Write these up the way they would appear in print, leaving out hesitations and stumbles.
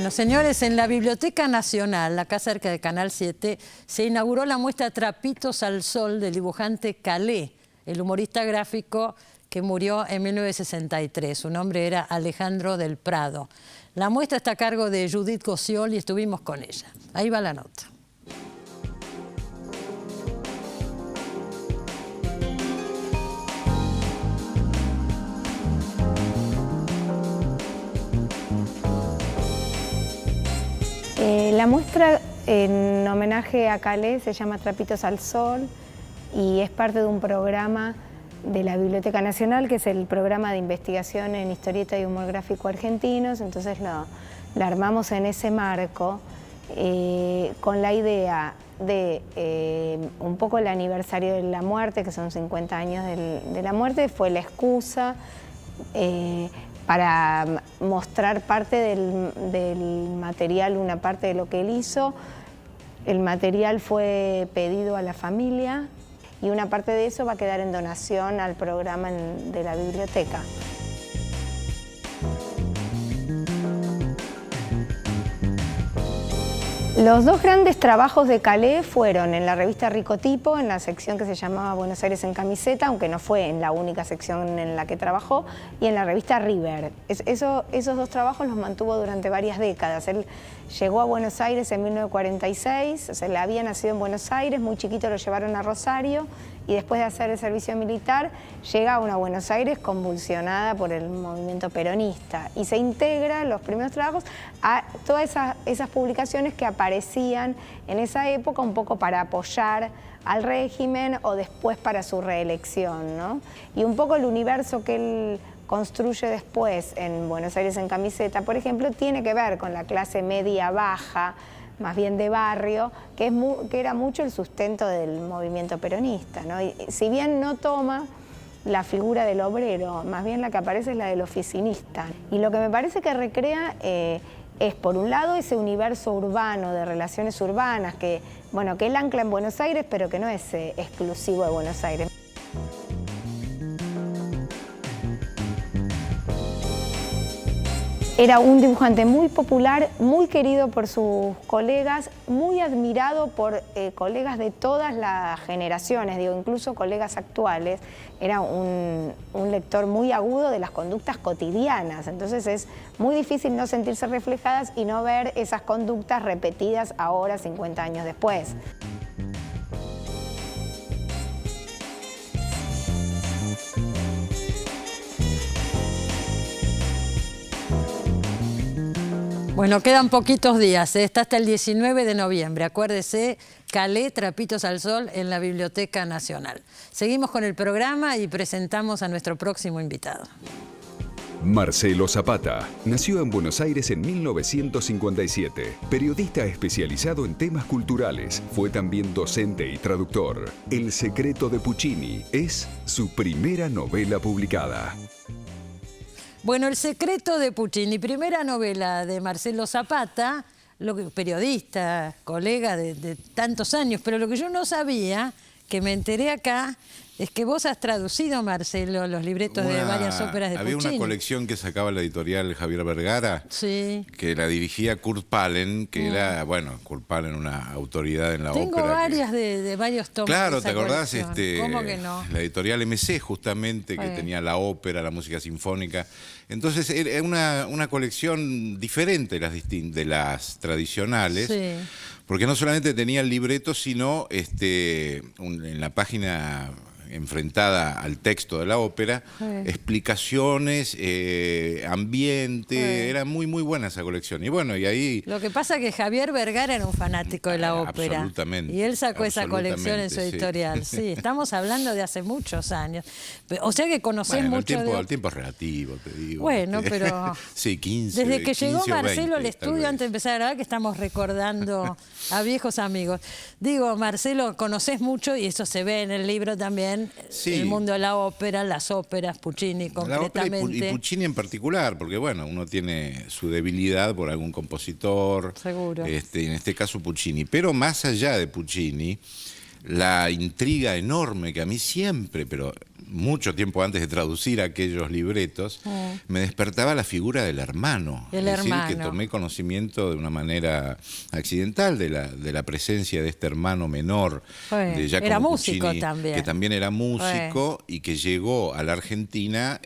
Bueno, señores, en la Biblioteca Nacional, acá cerca de Canal 7, se inauguró la muestra Trapitos al Sol del dibujante Calé, el humorista gráfico que murió en 1963. Su nombre era Alejandro del Prado. La muestra está a cargo de Judith Gossiol y estuvimos con ella. Ahí va la nota. La muestra en homenaje a Calé se llama Trapitos al Sol y es parte de un programa de la Biblioteca Nacional, que es el programa de investigación en historieta y humor gráfico argentinos. Entonces la armamos en ese marco con la idea de un poco el aniversario de la muerte, que son 50 años de la muerte, fue la excusa para mostrar parte del material, una parte de lo que él hizo. El material fue pedido a la familia y una parte de eso va a quedar en donación al programa de la biblioteca. Los dos grandes trabajos de Calé fueron en la revista Ricotipo, en la sección que se llamaba Buenos Aires en camiseta, aunque no fue en la única sección en la que trabajó, y en la revista River. Esos dos trabajos los mantuvo durante varias décadas. Él llegó a Buenos Aires en 1946, o sea, él había nacido en Buenos Aires, muy chiquito lo llevaron a Rosario, y después de hacer el servicio militar, llega a una Buenos Aires convulsionada por el movimiento peronista y se integra los primeros trabajos a todas esas publicaciones que aparecían en esa época un poco para apoyar al régimen o después para su reelección, ¿no? Y un poco el universo que él construye después en Buenos Aires en camiseta, por ejemplo, tiene que ver con la clase media-baja, más bien de barrio, que era mucho el sustento del movimiento peronista, ¿no? Y si bien no toma la figura del obrero, más bien la que aparece es la del oficinista. Y lo que me parece que recrea es, por un lado, ese universo urbano, de relaciones urbanas, que él ancla en Buenos Aires, pero que no es exclusivo de Buenos Aires. Era un dibujante muy popular, muy querido por sus colegas, muy admirado por colegas de todas las generaciones, incluso colegas actuales. Era un lector muy agudo de las conductas cotidianas, entonces es muy difícil no sentirse reflejadas y no ver esas conductas repetidas ahora, 50 años después. Bueno, quedan poquitos días, está hasta el 19 de noviembre. Acuérdese, Calé, Trapitos al Sol en la Biblioteca Nacional. Seguimos con el programa y presentamos a nuestro próximo invitado. Marcelo Zapata nació en Buenos Aires en 1957. Periodista especializado en temas culturales, fue también docente y traductor. El secreto de Puccini es su primera novela publicada. Bueno, El secreto de Puccini, primera novela de Marcelo Zapata, periodista, colega de tantos años, pero lo que yo no sabía, que me enteré acá, es que vos has traducido, Marcelo, los libretos de varias óperas de Puccini. Había una colección que sacaba la editorial Javier Vergara, sí, que la dirigía Kurt Pallen, que era, Kurt Pallen, una autoridad en la ópera. Tengo varias de varios tomos. Claro, de esa ¿te acordás? ¿Cómo que no? La editorial MC, justamente, que tenía la ópera, la música sinfónica. Entonces, era una colección diferente de las tradicionales. Sí. Porque no solamente tenía el libreto, sino en la página enfrentada al texto de la ópera, explicaciones, ambiente, era muy buena esa colección. Y bueno, y ahí... Lo que pasa es que Javier Vergara era un fanático de la ópera. Absolutamente. Y él sacó esa colección en su editorial. Sí, estamos hablando de hace muchos años. O sea que conocés mucho el tiempo es relativo, te digo. Bueno, pero... sí, 15, desde que llegó Marcelo 20, al estudio, antes de empezar a grabar, que estamos recordando a viejos amigos. Digo, Marcelo, conocés mucho y eso se ve en el libro también. Sí. El mundo de la ópera, las óperas, Puccini concretamente. La ópera y Puccini en particular, porque uno tiene su debilidad por algún compositor. Seguro. En este caso Puccini. Pero más allá de Puccini, la intriga enorme que a mí siempre, pero mucho tiempo antes de traducir aquellos libretos, me despertaba la figura del hermano. El hermano. Que tomé conocimiento de una manera accidental de la presencia de este hermano menor de Giacomo era músico Puccini, también. que también era músico y que llegó a la Argentina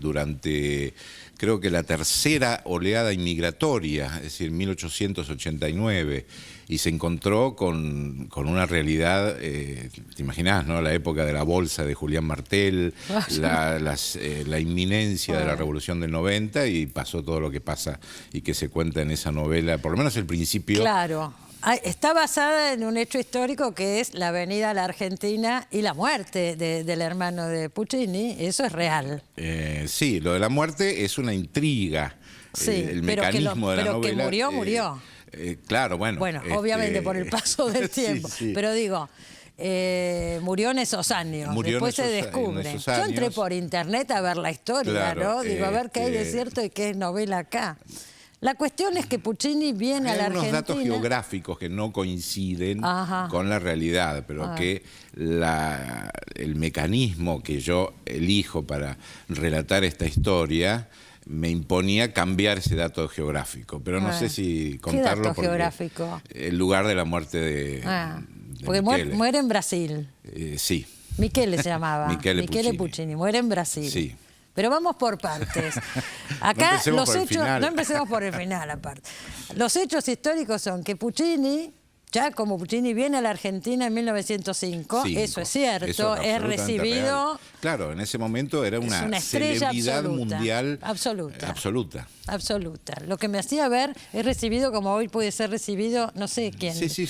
durante, creo que la tercera oleada inmigratoria, es decir, 1889, y se encontró con una realidad, te imaginás, ¿no? La época de la bolsa de Julián Martel, la inminencia de la Revolución del 90, y pasó todo lo que pasa y que se cuenta en esa novela, por lo menos el principio. Claro. Está basada en un hecho histórico que es la venida a la Argentina y la muerte del hermano de Puccini. Eso es real. Sí, lo de la muerte es una intriga. Sí, el mecanismo de la novela. Pero que murió, murió. Claro, bueno. Bueno, obviamente por el paso del tiempo. Sí. Pero digo, murió en esos años. Después se descubre. Yo entré por internet a ver la historia, claro, ¿no? Digo, a ver qué hay de cierto y qué es novela acá. La cuestión es que Puccini viene a la Argentina. Hay unos datos geográficos que no coinciden con la realidad, pero que el mecanismo que yo elijo para relatar esta historia me imponía cambiar ese dato geográfico, pero no sé si contarlo. ¿Qué dato geográfico? El lugar de la muerte de porque Michele. Muere en Brasil. Sí. Michele se llamaba. Michele Puccini. Muere en Brasil. Sí. Pero vamos por partes. Acá no los hechos, no empecemos por el final aparte. Los hechos históricos son que Puccini, Giacomo Puccini, viene a la Argentina en 1905, eso es cierto, es recibido... Real. Claro, en ese momento era una celebridad mundial absoluta. Lo que me hacía ver es recibido como hoy puede ser recibido, no sé quién. Sí,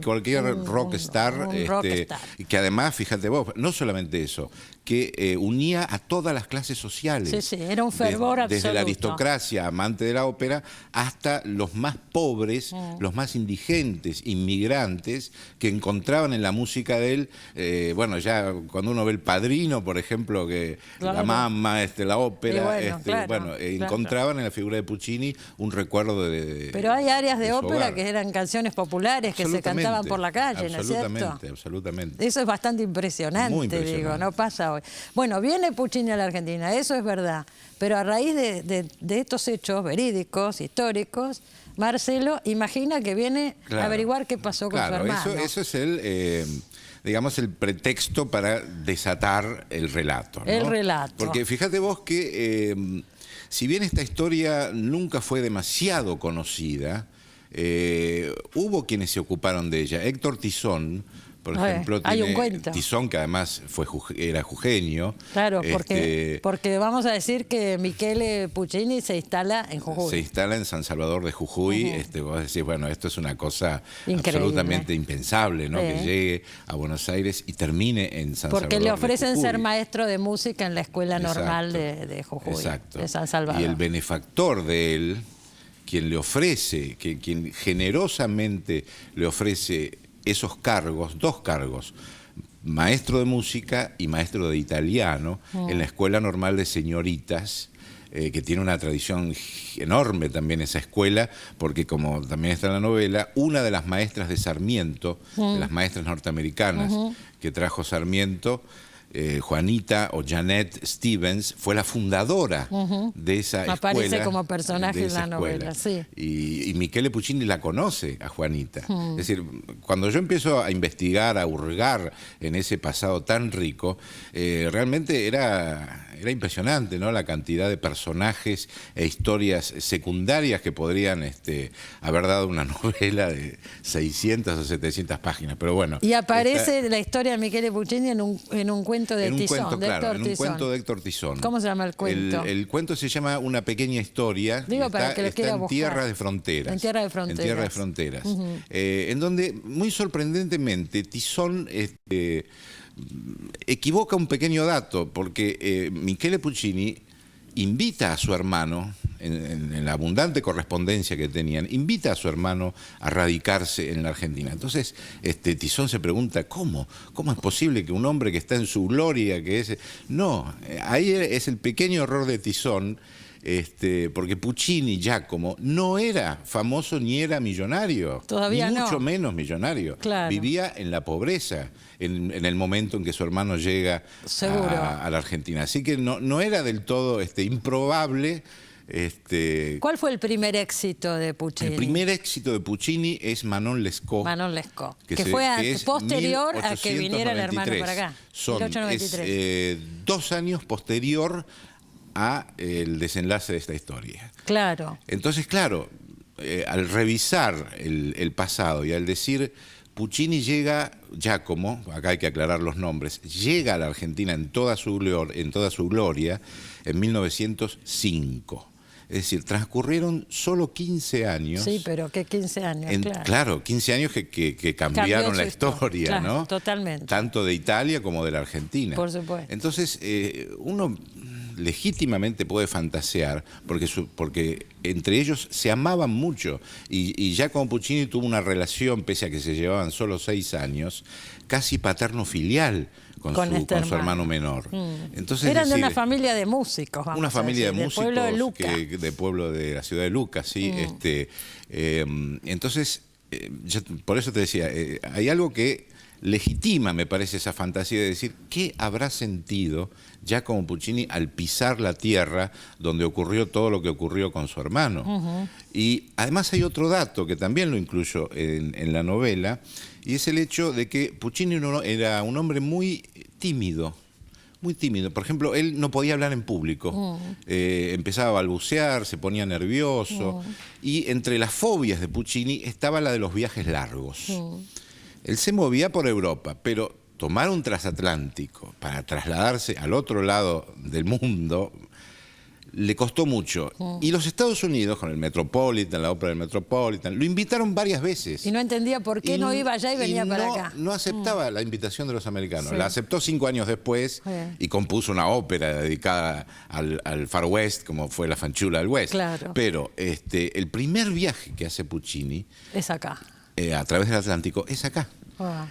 cualquier rockstar. Que además, fíjate vos, no solamente eso, que unía a todas las clases sociales. Sí, era un fervor absoluto. Desde la aristocracia, amante de la ópera, hasta los más pobres, los más indigentes, inmigrantes, que encontraban en la música de él, bueno, ya cuando uno ve El Padrino, por ejemplo, que la mama, la ópera, encontraban en la figura de Puccini un recuerdo de Pero hay áreas de ópera hogar. Que eran canciones populares que se cantaban por la calle, ¿no es cierto? Absolutamente. Eso es bastante impresionante, digo, no pasa hoy. Bueno, viene Puccini a la Argentina, eso es verdad, pero a raíz de estos hechos verídicos, históricos, Marcelo imagina que viene a averiguar qué pasó con su hermano. Eso es digamos, el pretexto para desatar el relato, ¿no? El relato. Porque fíjate vos que, si bien esta historia nunca fue demasiado conocida, hubo quienes se ocuparon de ella. Héctor Tizón, por ejemplo, hay un cuento. Tizón, que además era jujeño. Claro, porque vamos a decir que Michele Puccini se instala en Jujuy. Se instala en San Salvador de Jujuy. Vos decís, bueno, esto es una cosa increíble, absolutamente impensable, ¿no? Que llegue a Buenos Aires y termine en San Salvador de Jujuy. Porque le ofrecen ser maestro de música en la escuela normal de Jujuy, de San Salvador. Y el benefactor de él, quien le ofrece, quien generosamente le ofrece esos cargos, 2 cargos, maestro de música y maestro de italiano, en la Escuela Normal de Señoritas, que tiene una tradición enorme también esa escuela, porque como también está en la novela, una de las maestras de Sarmiento, de las maestras norteamericanas que trajo Sarmiento, Juanita o Janet Stevens, fue la fundadora de esa escuela. Aparece como personaje en la novela, sí. Y Michele Puccini la conoce a Juanita. Es decir, cuando yo empiezo a investigar, a hurgar en ese pasado tan rico, realmente era impresionante, ¿no? La cantidad de personajes e historias secundarias que podrían haber dado una novela de 600 o 700 páginas. Pero bueno. Y aparece la historia de Michele Puccini en un cuento de Tizón, de Héctor Tizón. En un cuento de Héctor Tizón. ¿Cómo se llama el cuento? El cuento se llama Una pequeña historia. Digo, para que lo quiera en buscar. Tierra de Fronteras. En Tierra de Fronteras. En Tierra de Fronteras. En donde, muy sorprendentemente, Tizón equivoca un pequeño dato, porque Michele Puccini invita a su hermano, en la abundante correspondencia que tenían, invita a su hermano a radicarse en la Argentina. Entonces, Tizón se pregunta, ¿cómo es posible que un hombre que está en su gloria, que es... No, ahí es el pequeño error de Tizón, porque Puccini, Giacomo, no era famoso ni era millonario. Todavía ni no. mucho menos millonario. Claro. Vivía en la pobreza en el momento en que su hermano llega a la Argentina. Así que no era del todo improbable. ¿Cuál fue el primer éxito de Puccini? El primer éxito de Puccini es Manon Lescaut. Manon Lescaut, que fue posterior a que viniera el hermano para acá. Es 2 años posterior a el desenlace de esta historia. Claro. Entonces, claro, al revisar el pasado y al decir Puccini llega, Giacomo, acá hay que aclarar los nombres, llega a la Argentina en toda su gloria en 1905. Es decir, transcurrieron solo 15 años. Sí, pero ¿qué 15 años? Claro, 15 años que cambiaron la historia, claro, ¿no? Totalmente. Tanto de Italia como de la Argentina. Por supuesto. Entonces, uno legítimamente puede fantasear, porque entre ellos se amaban mucho, y Giacomo Puccini tuvo una relación, pese a que se llevaban solo 6 años, casi paterno-filial con su hermano menor. Entonces, eran de una familia de músicos, una familia de músicos pueblo de Luca. de pueblo de la ciudad de Lucca, sí. Entonces, por eso te decía, hay algo que legitima, me parece, esa fantasía de decir qué habrá sentido Giacomo Puccini al pisar la tierra donde ocurrió todo lo que ocurrió con su hermano. Y además hay otro dato que también lo incluyo en la novela, y es el hecho de que Puccini era un hombre muy tímido. Muy tímido. Por ejemplo, él no podía hablar en público. Empezaba a balbucear, se ponía nervioso. Y entre las fobias de Puccini estaba la de los viajes largos. Él se movía por Europa, pero tomar un transatlántico para trasladarse al otro lado del mundo le costó mucho. Y los Estados Unidos, con el Metropolitan, la ópera del Metropolitan, lo invitaron varias veces. Y no entendía por qué no iba allá y venía para acá. No aceptaba la invitación de los americanos. La aceptó 5 años después y compuso una ópera dedicada al Far West, como fue La Fanciulla del West. Claro. Pero el primer viaje que hace Puccini es acá. A través del Atlántico, es acá.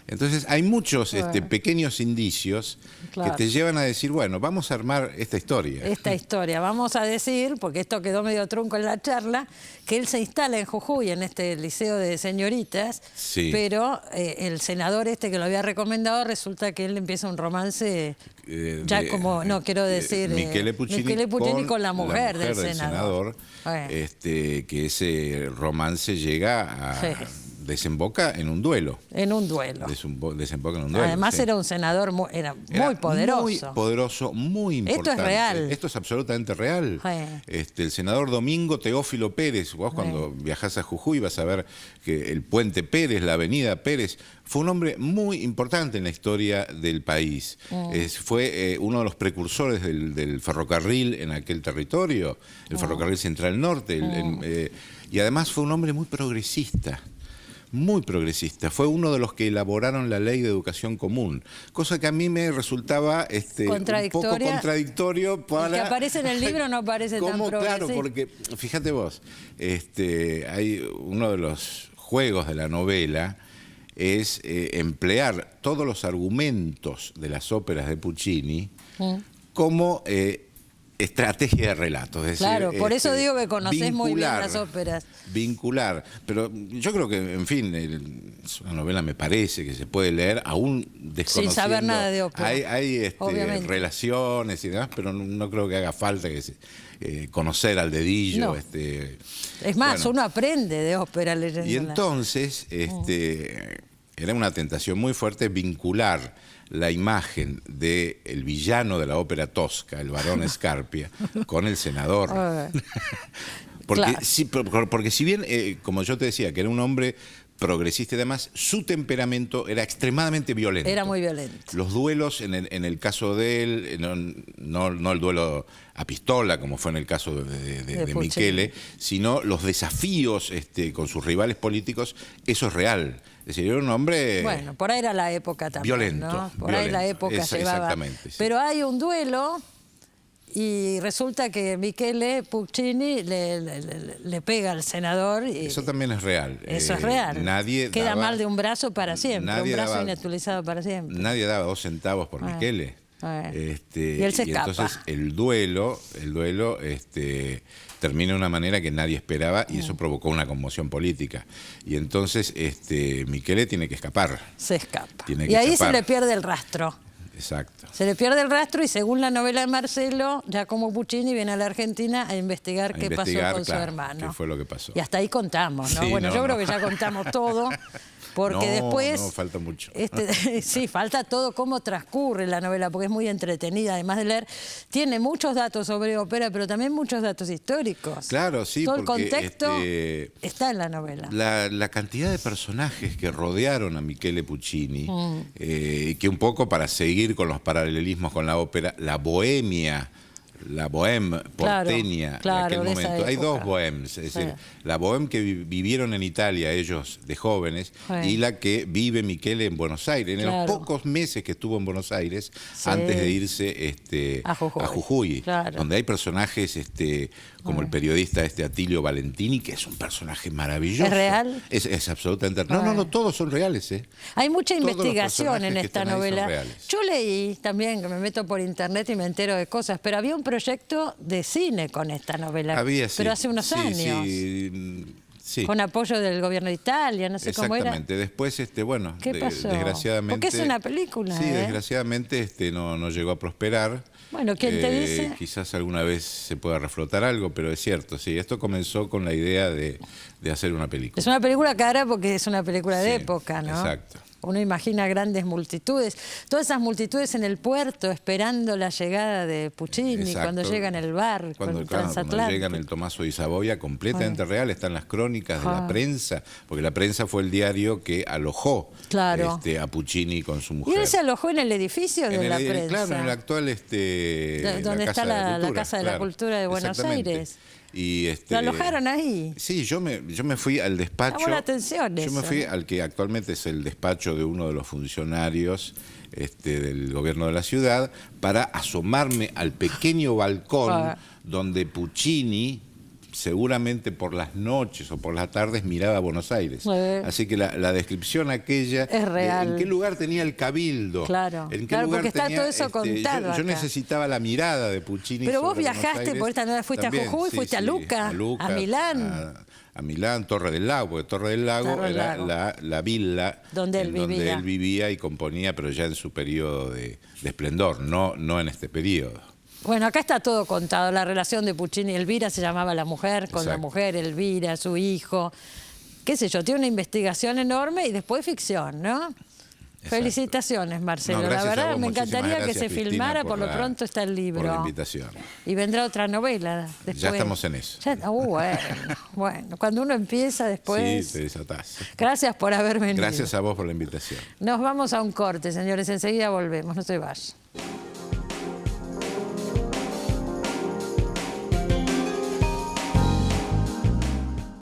Entonces hay muchos pequeños indicios que te llevan a decir, bueno, vamos a armar esta historia. Esta historia. Vamos a decir, porque esto quedó medio trunco en la charla, que él se instala en Jujuy, en este liceo de señoritas, pero el senador que lo había recomendado, resulta que él empieza un romance quiero decir, Michele Puccini con la mujer del senador. Que ese romance llega a... desemboca en un duelo. En un duelo. Desemboca en un duelo. Además era un senador muy poderoso. Muy poderoso, muy importante. Esto es real. Esto es absolutamente real. El senador Domingo Teófilo Pérez, vos cuando viajás a Jujuy vas a ver que el puente Pérez, la avenida Pérez, fue un hombre muy importante en la historia del país. Fue uno de los precursores del ferrocarril en aquel territorio, el ferrocarril Central Norte. Y además fue un hombre muy progresista. Muy progresista. Fue uno de los que elaboraron la ley de educación común, cosa que a mí me resultaba un poco contradictorio para... El que aparece en el libro no aparece tan progresista. Claro, porque fíjate vos, hay uno de los juegos de la novela es emplear todos los argumentos de las óperas de Puccini como estrategia de relato. Es decir, claro, por eso digo que conocés muy bien las óperas. Vincular, pero yo creo que, en fin, es una novela, me parece, que se puede leer aún desconociendo. Sin saber nada de ópera. Hay relaciones y demás, pero no creo que haga falta conocer al dedillo. No. Es más, uno aprende de ópera leyendo. Y entonces, era una tentación muy fuerte vincular la imagen del villano de la ópera tosca, el barón Scarpia, con el senador. Porque si bien, como yo te decía, que era un hombre progresista y demás, su temperamento era extremadamente violento. Era muy violento. Los duelos, en el caso de él, no el duelo a pistola, como fue en el caso de Michele, sino los desafíos con sus rivales políticos, eso es real. Es decir, era un hombre... Bueno, por ahí era la época también, violento, ¿no? Por ahí la época llevaba... Exactamente. Sí. Pero hay un duelo y resulta que Michele Puccini le pega al senador. Y eso también es real. Eso es real. Queda mal de un brazo para siempre, un brazo inutilizado para siempre. Nadie daba 2 centavos por Michele. Y él se escapa. Entonces el duelo termina de una manera que nadie esperaba y eso provocó una conmoción política. Y entonces Michele tiene que escapar. Se escapa. Tiene que Y ahí escapar. se le pierde el rastro. Exacto. Se le pierde el rastro y según la novela de Marcelo, Giacomo Puccini viene a la Argentina a investigar qué pasó con su hermano. ¿Qué fue lo que pasó? Y hasta ahí contamos, ¿no? Sí, Bueno, no, yo creo no. que ya contamos todo. Porque después... No, falta mucho. Sí, falta todo cómo transcurre la novela, porque es muy entretenida, además de leer. Tiene muchos datos sobre ópera, pero también muchos datos históricos. Claro, sí, todo porque el contexto está en la novela. La cantidad de personajes que rodearon a Michele Puccini, que un poco para seguir con los paralelismos con la ópera, la bohème porteña de aquel momento. Hay dos bohèmes, es decir, la bohème que vivieron en Italia ellos de jóvenes y la que vive Michele en Buenos Aires. En los pocos meses que estuvo en Buenos Aires, antes de irse a Jujuy, donde hay personajes como el periodista Atilio Valentini, que es un personaje maravilloso. ¿Es real? Es absolutamente real. No, todos son reales. Hay mucha Todos investigación en esta novela. reales. Yo leí también, que me meto por internet y me entero de cosas, pero había un proyecto de cine con esta novela. Había, sí. Pero hace unos años. Sí. Con apoyo del gobierno de Italia, no sé cómo era. Exactamente. Después, bueno, ¿Qué pasó? desgraciadamente... Porque es una película, Sí, desgraciadamente no llegó a prosperar. Bueno, ¿quién te dice? Quizás alguna vez se pueda reflotar algo, pero es cierto, sí. Esto comenzó con la idea de hacer una película. Es una película cara porque es una película de época, ¿no? Exacto. Uno imagina grandes multitudes, todas esas multitudes en el puerto esperando la llegada de Puccini, Exacto. cuando llega en el bar, cuando transatlántico. llega en el Tommaso di Savoia, completamente real, están las crónicas de la prensa, porque la prensa fue el diario que alojó a Puccini con su mujer. Y él se alojó en el edificio de la prensa. Claro, en el actual donde está la Casa de la Cultura de Buenos Aires. Y ¿Lo alojaron ahí? Sí, yo me fui al despacho. Llamó la atención yo me eso, fui ¿no? al que actualmente es el despacho de uno de los funcionarios del gobierno de la ciudad para asomarme al pequeño balcón donde Puccini seguramente por las noches o por las tardes miraba a Buenos Aires. Así que la descripción aquella es real. ¿En qué lugar tenía el cabildo? Claro, ¿En qué lugar porque está tenía, todo eso contado yo necesitaba la mirada de Puccini. Pero vos sobre Buenos viajaste Aires. por esta novela, fuiste También, a Jujuy, fuiste a Lucca, a Milán. A Milán, Torre del Lago, porque Torre del Lago era la villa donde él vivía y componía, pero ya en su periodo de esplendor, no en este periodo. Bueno, acá está todo contado, la relación de Puccini y Elvira, se llamaba la mujer con la mujer, Elvira, su hijo, qué sé yo, tiene una investigación enorme y después ficción, ¿no? Exacto. Felicitaciones, Marcelo. La verdad, me encantaría que se filmara, por lo pronto está el libro. Por la invitación. Y vendrá otra novela después. Ya estamos en eso. Bueno, cuando uno empieza después... Sí, te desatás. Gracias por haber venido. Gracias a vos por la invitación. Nos vamos a un corte, señores, enseguida volvemos, no se vayan.